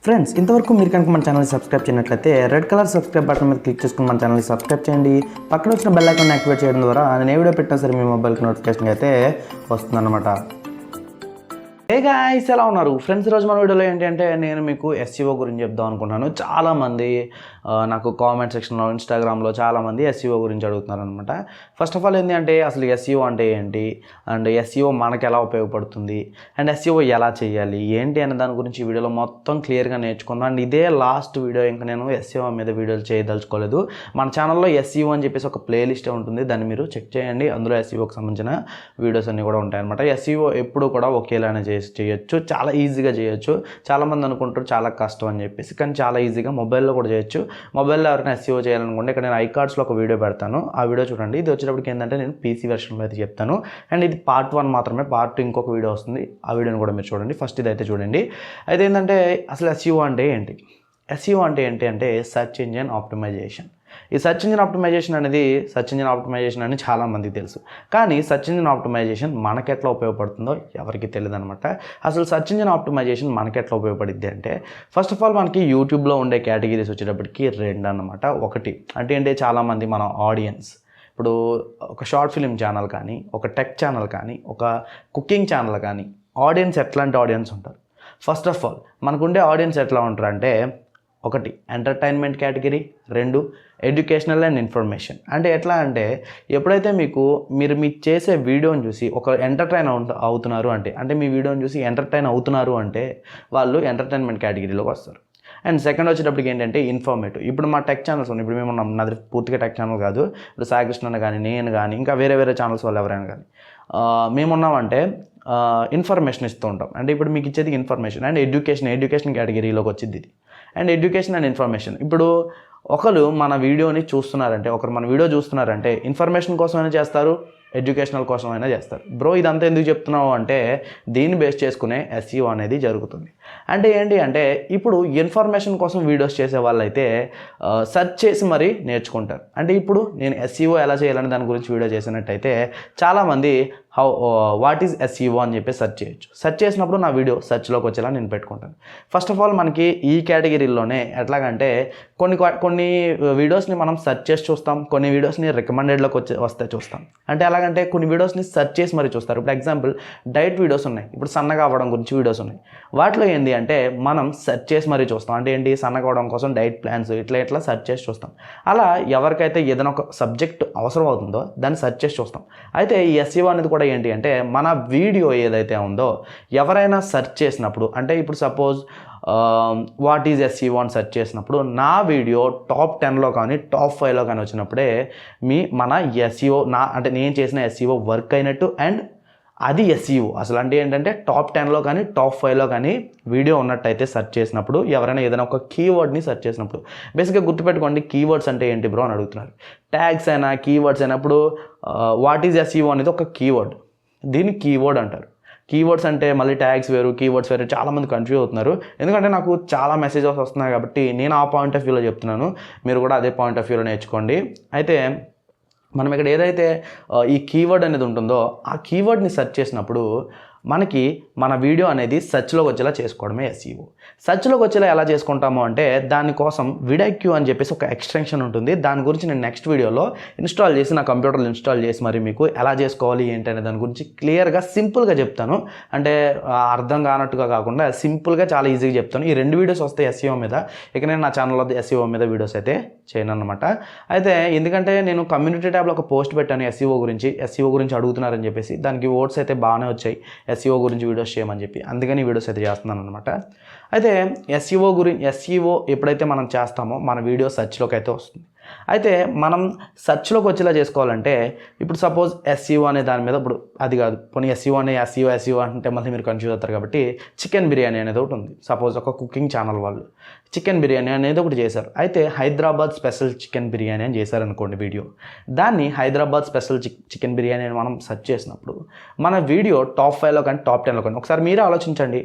Friends ఇంతవరకు మీరు కనుక మన ఛానల్ని సబ్స్క్రైబ్ చేయనట్లయితే రెడ్ కలర్ సబ్స్క్రైబ్ బటన్ మీద క్లిక్ చేసుకుని మన ఛానల్ని సబ్స్క్రైబ్ చేయండి. పక్కన వచ్చిన బెల్ ఐకాన్ యాక్టివేట్ చేయడం ద్వారా నేను ఏ వీడియో పెట్టినా సరే మీ మొబైల్కి నోటిఫికేషన్ అయితే వస్తుందన్నమాట. హే గాయ్స్, ఎలా ఉన్నారు ఫ్రెండ్స్? ఈరోజు మన వీడియోలో ఏంటంటే నేను మీకు SEO గురించి చెప్దాం అనుకుంటున్నాను. చాలామంది నాకు కామెంట్ సెక్షన్లో, ఇన్స్టాగ్రామ్లో చాలామంది SEO గురించి అడుగుతున్నారు అనమాట. ఫస్ట్ ఆఫ్ ఆల్ ఏంటి అంటే అసలు SEO అంటే ఏంటి, అండ్ SEO మనకు ఎలా ఉపయోగపడుతుంది, అండ్ SEO ఎలా చేయాలి ఏంటి అనే దాని గురించి ఈ వీడియోలో మొత్తం క్లియర్గా నేర్చుకుందాం. అండ్ ఇదే లాస్ట్ వీడియో, ఇంకా నేను SEO మీద వీడియోలు చేయదలుచుకోలేదు. మన ఛానల్లో SEO అని చెప్పేసి ఒక ప్లేలిస్ట్ ఉంటుంది, దాన్ని మీరు చెక్ చేయండి. అందులో SEOకి సంబంధించిన వీడియోస్ అన్నీ కూడా ఉంటాయన్నమాట. SEO ఎప్పుడు కూడా ఒకేలానే చేయొచ్చు, చాలా ఈజీగా చేయొచ్చు. చాలామంది అనుకుంటారు చాలా కష్టం అని చెప్పేసి, కానీ చాలా ఈజీగా మొబైల్లో కూడా చేయొచ్చు. మొబైల్లో ఎవరైనా SEO చేయాలనుకుంటే ఇక్కడ నేను iCards లో ఒక వీడియో పెడతాను, ఆ వీడియో చూడండి. ఇది వచ్చేటప్పటికి ఏంటంటే నేను PC వెర్షన్లో అయితే చెప్తాను, అండ్ ఇది పార్ట్ 1 మాత్రమే. పార్ట్ 2 ఇంకొక వీడియో వస్తుంది, ఆ వీడియోని కూడా మీరు చూడండి. ఫస్ట్ ఇదైతే చూడండి. అయితే ఏంటంటే అసలు SEO అంటే ఏంటి? SEO అంటే ఏంటి అంటే సెర్చ్ ఇంజిన్ ఆప్టిమైజేషన్. ఈ సెర్చ్ ఇంజిన్ ఆప్టిమైజేషన్ అని చాలామందికి తెలుసు, కానీ సెర్చ్ ఇంజిన్ ఆప్టిమైజేషన్ మనకి ఎట్లా ఉపయోగపడుతుందో ఎవరికి తెలియదు అనమాట. అసలు సెర్చ్ ఇంజిన్ ఆప్టిమైజేషన్ మనకి ఎట్లా ఉపయోగపడుద్ది అంటే, ఫస్ట్ ఆఫ్ ఆల్ మనకి యూట్యూబ్లో ఉండే కేటగిరీస్ వచ్చేటప్పటికి 2 అనమాట. ఒకటి అంటే చాలామంది మన ఆడియన్స్, ఇప్పుడు ఒక షార్ట్ ఫిలిం ఛానల్ కానీ, ఒక టెక్ ఛానల్ కానీ, ఒక కుకింగ్ ఛానల్ కానీ, ఆడియన్స్ ఎట్లాంటి ఆడియన్స్ ఉంటారు? ఫస్ట్ ఆఫ్ ఆల్ మనకుండే ఆడియన్స్ ఎట్లా ఉంటారు అంటే, ఒకటి entertainment category, 2 educational and information. అంటే ఎట్లా అంటే ఎప్పుడైతే మీరు చేసే వీడియోని చూసి ఒక ఎంటర్టైన్ అవుతున్నారు అంటే మీ వీడియోని చూసి ఎంటర్టైన్ అవుతున్నారు అంటే వాళ్ళు ఎంటర్టైన్మెంట్ కేటగిరీలోకి వస్తారు. అండ్ సెకండ్ వచ్చేటప్పటికి ఏంటంటే ఇన్ఫర్మేటివ్. ఇప్పుడు మా టెక్ ఛానల్స్ ఉన్నాయి, ఇప్పుడు మేము నాది పూర్తిగా టెక్ ఛానల్ కాదు, ఇప్పుడు సాయికృష్ణ కానీ, నేను కానీ, ఇంకా వేరే ఛానల్స్ వాళ్ళు ఎవరైనా కానీ మేమున్నామంటే ఇన్ఫర్మేషన్ ఇస్తూ ఉంటాం. అంటే ఇప్పుడు మీకు ఇచ్చేది ఇన్ఫర్మేషన్ అండ్ ఎడ్యుకేషన్ కేటగిరీలోకి వచ్చింది ఇది. అండ్ ఎడ్యుకేషన్ అండ్ ఇన్ఫర్మేషన్, ఇప్పుడు ఒకరు మన వీడియోని చూస్తున్నారంటే ఇన్ఫర్మేషన్ కోసమైనా చేస్తారు, ఎడ్యుకేషనల్ కోసమైనా చేస్తారు. బ్రో ఇదంతా ఎందుకు చెప్తున్నావు అంటే, దీన్ని బేస్ చేసుకునే SEO అనేది జరుగుతుంది. అంటే ఏంటి అంటే, ఇప్పుడు ఇన్ఫర్మేషన్ కోసం వీడియోస్ చేసే వాళ్ళైతే సెర్చ్ చేసి మరీ నేర్చుకుంటారు. అంటే ఇప్పుడు నేను SEO ఎలా చేయాలని దాని గురించి వీడియో చేసినట్టయితే చాలామంది వాట్ ఈజ్ SEO అని చెప్పి సెర్చ్ చేయొచ్చు. సెర్చ్ చేసినప్పుడు నా వీడియో సెర్చ్లోకి వచ్చేలా నేను పెట్టుకుంటాను. ఫస్ట్ ఆఫ్ ఆల్ మనకి ఈ కేటగిరీలోనే ఎట్లాగంటే కొన్ని వీడియోస్ని మనం సెర్చ్ చేసి చూస్తాం, కొన్ని వీడియోస్ని రికమెండెడ్లోకి వస్తే చూస్తాం. అంటే ఎలాగంటే కొన్ని వీడియోస్ని సెర్చ్ చేసి మరీ చూస్తారు. ఇప్పుడు ఎగ్జాంపుల్ డైట్ వీడియోస్ ఉన్నాయి, ఇప్పుడు సన్నగా అవ్వడం గురించి వీడియోస్ ఉన్నాయి. వాటిలో ఏంటి అంటే మనం సెర్చ్ చేసి మరీ చూస్తాం. అంటే ఏంటి, సన్నగా అవ్వడం కోసం డైట్ ప్లాన్స్ ఇట్లా సెర్చ్ చేసి చూస్తాం. అలా ఎవరికైతే ఏదైనా ఒక సబ్జెక్ట్ అవసరం అవుతుందో దాన్ని సెర్చ్ చేసి చూస్తాం. అయితే ఈ SEO అనేది కూడా ఏంటి అంటే, మన వీడియో ఏదైతే ఉందో ఎవరైనా సెర్చ్ చేసినప్పుడు, అంటే ఇప్పుడు సపోజ్ వాట్ ఈజ్ SEO అని సెర్చ్ చేసినప్పుడు నా వీడియో టాప్ 10లో కానీ టాప్ 5లో కానీ వచ్చినప్పుడే మన SEO అంటే నేను చేసిన SEO వర్క్ అయినట్టు, అండ్ అది SEO అసలు. అంటే ఏంటంటే టాప్ 10లో కానీ టాప్ 5లో కానీ వీడియో ఉన్నట్టయితే సెర్చ్ చేసినప్పుడు, ఎవరైనా ఏదైనా ఒక కీవర్డ్ని సెర్చ్ చేసినప్పుడు, బేసిక్గా గుర్తుపెట్టుకోండి, కీవర్డ్స్ అంటే ఏంటి బ్రో అని అడుగుతున్నారు. ట్యాగ్స్ అయినా కీవర్డ్స్ అయినప్పుడు వాట్ ఈజ్ SEO అనేది ఒక కీవర్డ్, దీన్ని కీవర్డ్ అంటారు. కీవర్డ్స్ అంటే మళ్ళీ ట్యాగ్స్ వేరు, కీవర్డ్స్ వేరు, చాలామంది కన్ఫ్యూజ్ అవుతున్నారు. ఎందుకంటే నాకు చాలా మెసేజెస్ వస్తున్నాయి కాబట్టి నేను ఆ పాయింట్ ఆఫ్ వ్యూలో చెప్తున్నాను, మీరు కూడా అదే పాయింట్ ఆఫ్ వ్యూలో నేర్చుకోండి. అయితే మనం ఇక్కడ ఏదైతే ఈ కీవర్డ్ అనేది ఉంటుందో ఆ కీవర్డ్ని సెర్చ్ చేసినప్పుడు మనకి మన వీడియో అనేది సెర్చ్లోకి వచ్చేలా చేసుకోవడమే SEO. సెర్చ్లోకి వచ్చేలా ఎలా చేసుకుంటాము అంటే, దానికోసం విడైక్యూ అని చెప్పేసి ఒక ఎక్స్టెన్షన్ ఉంటుంది. దాని గురించి నేను నెక్స్ట్ వీడియోలో ఇన్స్టాల్ చేసి నా కంప్యూటర్లో ఇన్స్టాల్ చేసి మరి మీకు ఎలా చేసుకోవాలి ఏంటి అనే దాని గురించి క్లియర్గా సింపుల్గా చెప్తాను. అంటే అర్థం కానట్టుగా కాకుండా సింపుల్గా చాలా ఈజీగా చెప్తాను. ఈ 2 వీడియోస్ వస్తాయి SEO మీద. ఇక నేను నా ఛానల్లో SEO మీద వీడియోస్ అయితే చేయను అనమాట. అయితే ఎందుకంటే నేను కమ్యూనిటీ ట్యాబ్లో ఒక పోస్ట్ పెట్టాను SEO గురించి అడుగుతున్నారని చెప్పేసి, దానికి ఓట్స్ అయితే బాగానే వచ్చాయి, SEO గురించి వీడియోస్ చేయమని చెప్పి. అందుకని వీడియోస్ అయితే చేస్తున్నాను అనమాట. అయితే SEO ఎప్పుడైతే మనం చేస్తామో మన వీడియో సెర్చ్లోకి అయితే వస్తుంది. అయితే మనం సెర్చ్లోకి వచ్చేలా చేసుకోవాలంటే, ఇప్పుడు సపోజ్ SEO అనే దాని మీద, ఇప్పుడు అది కాదు పోనీ SEO అంటే మళ్ళీ మీరు కన్ఫ్యూజ్ అవుతారు కాబట్టి, చికెన్ బిర్యానీ అనేది ఒకటి ఉంది. సపోజ్ ఒక కుకింగ్ ఛానల్ వాళ్ళు చికెన్ బిర్యానీ అనేది ఒకటి చేశారు. అయితే హైదరాబాద్ స్పెషల్ చికెన్ బిర్యానీ అని చేశారనుకోండి వీడియో. దాన్ని హైదరాబాద్ స్పెషల్ చికెన్ బిర్యానీ అని మనం సెర్చ్ చేసినప్పుడు మన వీడియో టాప్ 5లో కానీ టాప్ 10లో కానీ, ఒకసారి మీరే ఆలోచించండి,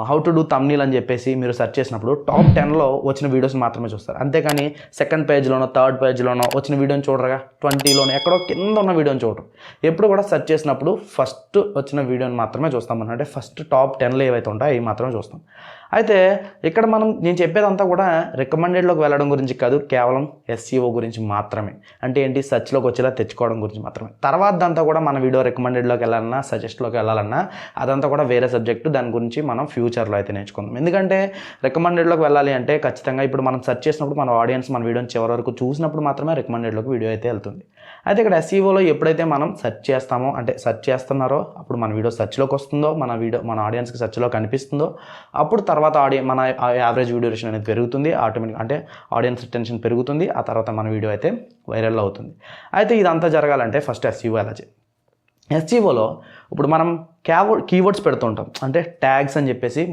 హౌ టు డూ థంబ్నెయిల్ అని చెప్పేసి మీరు సెర్చ్ చేసినప్పుడు టాప్ 10లో వచ్చిన వీడియోస్ మాత్రమే చూస్తారు. అంతేకాని సెకండ్ పేజ్లోనో థర్డ్ పేజ్లోనో వచ్చిన వీడియోని చూడరుగా, 20లోనో ఎక్కడో కింద ఉన్న వీడియోని చూడరు. ఎప్పుడు కూడా సెర్చ్ చేసినప్పుడు ఫస్ట్ వచ్చిన వీడియోని మాత్రమే చూస్తాం. అంటే ఫస్ట్ టాప్ 10లో ఏవైతే ఉంటాయో అవి మాత్రమే చూస్తాం. అయితే ఇక్కడ నేను చెప్పేదంతా కూడా రికమెండెడ్లోకి వెళ్ళడం గురించి కాదు, కేవలం SEO గురించి మాత్రమే. అంటే ఏంటి, సెర్చ్లోకి వచ్చేలా తెచ్చుకోవడం గురించి మాత్రమే. తర్వాత అంతా కూడా మన వీడియో రికమెండెడ్లోకి వెళ్ళాలన్నా సజెస్ట్లోకి వెళ్ళాలన్నా అదంతా కూడా వేరే సబ్జెక్టు. దాని గురించి మనం ఫ్యూచర్లో అయితే నేర్చుకుందాం. ఎందుకంటే రికమెండెడ్లోకి వెళ్ళాలి అంటే ఖచ్చితంగా ఇప్పుడు మనం సెర్చ్ చేసినప్పుడు మన ఆడియన్స్ మన వీడియోని చివరి వరకు చూసినప్పుడు మాత్రమే రికమెండెడ్లోకి వీడియో అయితే వెళ్తుంది. అయితే ఇక్కడ SEOలో ఎప్పుడైతే మనం సెర్చ్ చేస్తామో, అంటే సెర్చ్ చేస్తున్నారో అప్పుడు మన వీడియో సెర్చ్లోకి వస్తుందో, మన ఆడియన్స్కి సెర్చ్లో కనిపిస్తుందో, అప్పుడు తర్వాత మన యావరేజ్ వీడియో డ్యూరేషన్ అనేది పెరుగుతుంది ఆటోమేటిక్. అంటే ఆడియన్స్ రిటెన్షన్ పెరుగుతుంది. ఆ తర్వాత మన వీడియో అయితే వైరల్ అవుతుంది. అయితే ఇదంతా జరగాలంటే ఫస్ట్ SEO ఎలా చేయాలి? SEOలో ఇప్పుడు మనం కీవర్డ్స్ పెడుతుంటాం. అంటే ట్యాగ్స్ అని చెప్పేసి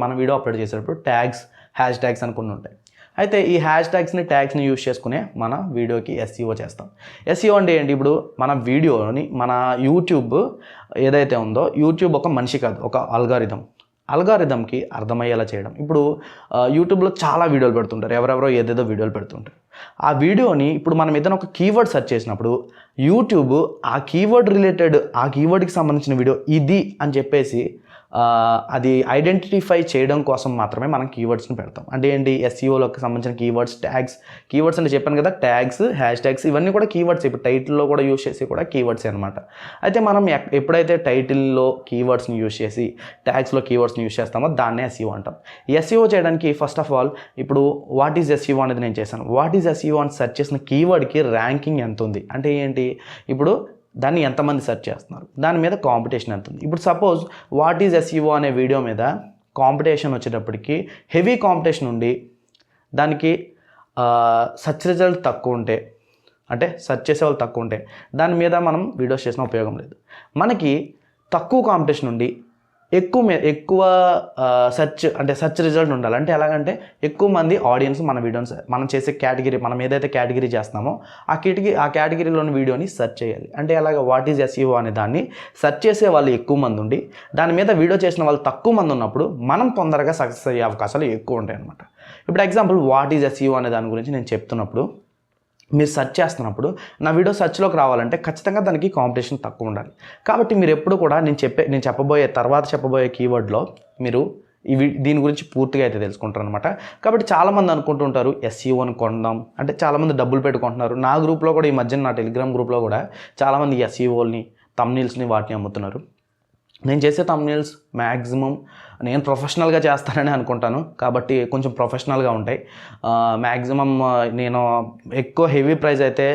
మన వీడియో అప్లోడ్ చేసేటప్పుడు ట్యాగ్స్, హ్యాష్ ట్యాగ్స్ అని కొన్ని ఉంటాయి. అయితే ఈ హ్యాష్ ట్యాగ్స్ని యూజ్ చేసుకునే మన వీడియోకి SEO చేస్తాం. SEO అంటే ఏంటి? ఇప్పుడు మన వీడియోని మన యూట్యూబ్ ఏదైతే ఉందో, యూట్యూబ్ ఒక మనిషి కాదు, ఒక అల్గారిథంకి అర్థమయ్యేలా చేయడం. ఇప్పుడు యూట్యూబ్లో చాలా వీడియోలు పెడుతుంటారు, ఎవరెవరో ఏదేదో వీడియోలు పెడుతుంటారు. ఆ వీడియోని ఇప్పుడు మనం ఏదైనా ఒక కీవర్డ్ సెర్చ్ చేసినప్పుడు యూట్యూబ్ ఆ కీవర్డ్కి సంబంధించిన వీడియో ఇది అని చెప్పేసి అది ఐడెంటిఫై చేయడం కోసం మాత్రమే మనం కీవర్డ్స్ని పెడతాం. అంటే ఏంటి, SEOలోకి సంబంధించిన కీవర్డ్స్ అంటే చెప్పాను కదా, ట్యాగ్స్, హ్యాష్ ట్యాగ్స్, ఇవన్నీ కూడా కీవర్డ్స్. ఇప్పుడు టైటిల్లో కూడా యూజ్ చేసి కూడా కీవర్డ్స్ అనమాట. అయితే మనం ఎప్పుడైతే టైటిల్లో కీవర్డ్స్ని యూజ్ చేసి ట్యాగ్స్లో కీవర్డ్స్ని యూజ్ చేస్తామో దాన్నే SEO అంటాం. SEO చేయడానికి ఫస్ట్ ఆఫ్ ఆల్ ఇప్పుడు వాట్ ఈజ్ SEO అనేది నేను చేశాను. వాట్ ఈజ్ SEO అని సెర్చ్ చేసిన కీవర్డ్కి ర్యాంకింగ్ ఎంత ఉంది, అంటే ఏంటి, ఇప్పుడు దాన్ని ఎంతమంది సెర్చ్ చేస్తున్నారు, దాని మీద కాంపిటీషన్ ఎంత ఉంది. ఇప్పుడు సపోజ్ వాట్ ఈజ్ SEO అనే వీడియో మీద కాంపిటీషన్ వచ్చేటప్పటికి హెవీ కాంపిటీషన్ ఉండి దానికి సెర్చ్ రిజల్ట్ తక్కువ ఉంటే, అంటే సెర్చ్ చేసే వాళ్ళు తక్కువ ఉంటే దాని మీద మనం వీడియోస్ చేసిన ఉపయోగం లేదు. మనకి తక్కువ కాంపిటీషన్ ఉండి ఎక్కువ సెర్చ్ రిజల్ట్ ఉండాలి. అంటే ఎలాగంటే ఎక్కువ మంది ఆడియన్స్ మన వీడియోని, మనం చేసే కేటగిరీ, మనం ఏదైతే కేటగిరీ చేస్తున్నామో ఆ కేటగిరీలోని వీడియోని సెర్చ్ చేయాలి. అంటే అలాగే వాట్ ఈజ్ SEO అనే దాన్ని సెర్చ్ చేసే వాళ్ళు ఎక్కువ మంది ఉండి దాని మీద వీడియో చేసిన వాళ్ళు తక్కువ మంది ఉన్నప్పుడు మనం తొందరగా సక్సెస్ అయ్యే అవకాశాలు ఎక్కువ ఉంటాయి అన్నమాట. ఇప్పుడు ఎగ్జాంపుల్ వాట్ ఈజ్ SEO అనే దాని గురించి నేను చెప్తున్నప్పుడు, మీరు సెర్చ్ చేస్తున్నప్పుడు నా వీడియో సెర్చ్లోకి రావాలంటే ఖచ్చితంగా దానికి కాంపిటీషన్ తక్కువ ఉండాలి. కాబట్టి మీరు ఎప్పుడు కూడా నేను చెప్పబోయే కీవర్డ్లో మీరు దీని గురించి పూర్తిగా అయితే తెలుసుకుంటారు అనమాట. కాబట్టి చాలామంది అనుకుంటుంటారు SEOని కొందాం అంటే, చాలామంది డబ్బులు పెట్టుకుంటున్నారు. నా గ్రూప్లో కూడా ఈ మధ్యన, నా టెలిగ్రామ్ గ్రూప్లో కూడా చాలామంది SEOని, థంబ్నెయిల్స్ని వాటిని అమ్ముతున్నారు. నేను చేసే థంబ్నెయిల్స్ మ్యాక్సిమం నేను ప్రొఫెషనల్గా చేస్తానని అనుకుంటాను, కాబట్టి కొంచెం ప్రొఫెషనల్గా ఉంటాయి. మ్యాక్సిమం నేను ఎక్కువ హెవీ ప్రైస్ అయితే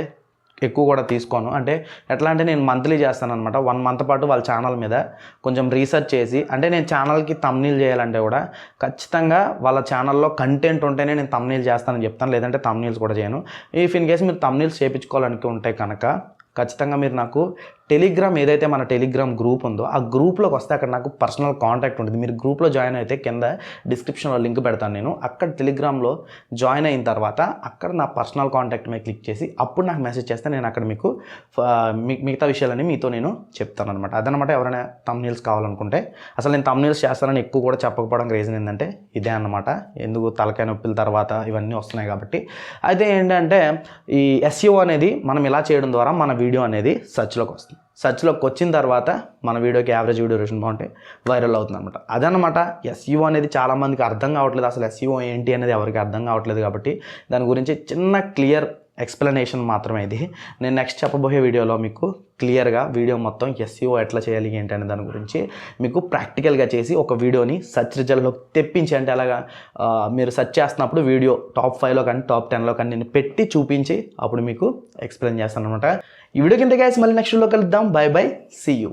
ఎక్కువ కూడా తీసుకోను. అంటే ఎట్లా అంటే నేను మంత్లీ చేస్తాను అనమాట. 1 మంత్ పాటు వాళ్ళ ఛానల్ మీద కొంచెం రీసెర్చ్ చేసి, అంటే నేను ఛానల్కి థంబ్నెయిల్ చేయాలంటే కూడా ఖచ్చితంగా వాళ్ళ ఛానల్లో కంటెంట్ ఉంటేనే నేను థంబ్నెయిల్ చేస్తానని చెప్తాను, లేదంటే థంబ్నెయిల్స్ కూడా చేయను. ఇన్ కేస్ మీరు థంబ్నెయిల్స్ చేయించుకోవాలనుకుంటే కనుక ఖచ్చితంగా మీరు నాకు టెలిగ్రామ్, ఏదైతే మన టెలిగ్రామ్ గ్రూప్ ఉందో ఆ గ్రూప్లోకి వస్తే అక్కడ నాకు పర్సనల్ కాంటాక్ట్ ఉంటుంది. మీరు గ్రూప్లో జాయిన్ అయితే కింద డిస్క్రిప్షన్లో లింక్ పెడతాను నేను. అక్కడ టెలిగ్రామ్లో జాయిన్ అయిన తర్వాత అక్కడ నా పర్సనల్ కాంటాక్ట్ మీద క్లిక్ చేసి అప్పుడు నాకు మెసేజ్ చేస్తే నేను అక్కడ మీకు మిగతా విషయాలన్నీ మీతో నేను చెప్తాను అనమాట. అదనమాట. ఎవరైనా థంబ్నెయిల్స్ కావాలనుకుంటే, అసలు నేను థంబ్నెయిల్స్ చేస్తానని ఎక్కువ కూడా చెప్పకపోవడం రీజన్ ఏంటంటే ఇదే అన్నమాట. ఎందుకు, తలకాయ నొప్పుల తర్వాత ఇవన్నీ వస్తున్నాయి కాబట్టి. అయితే ఏంటంటే ఈ SEO అనేది మనం ఇలా చేయడం ద్వారా మన వీడియో అనేది సెర్చ్లోకి వస్తుంది. సెర్చ్లోకి వచ్చిన తర్వాత మన వీడియోకి యావరేజ్ వీడియో డ్యూరేషన్ బాగుంటే వైరల్ అవుతుంది అనమాట. అదనమాట. SEO అనేది చాలామందికి అర్థం కావట్లేదు. అసలు SEO ఏంటి అనేది ఎవరికి అర్థం కావట్లేదు. కాబట్టి దాని గురించి చిన్న క్లియర్ ఎక్స్ప్లెనేషన్ మాత్రమే ఇది. నేను నెక్స్ట్ చెప్పబోయే వీడియోలో మీకు క్లియర్గా వీడియో మొత్తం SEO ఎట్లా చేయాలి ఏంటి అనే దాని గురించి మీకు ప్రాక్టికల్గా చేసి ఒక వీడియోని సెర్చ్ రిజల్ట్లో తెప్పించి, అంటే అలాగా మీరు సెర్చ్ చేస్తున్నప్పుడు వీడియో టాప్ 5లో కానీ టాప్ 10లో కానీ నేను పెట్టి చూపించి అప్పుడు మీకు ఎక్స్ప్లెయిన్ చేస్తాను అనమాట. ఈ వీడియో కింద గైస్ మళ్ళీ నెక్స్ట్ వీడియోలో కలుద్దాం. Bye bye, see you.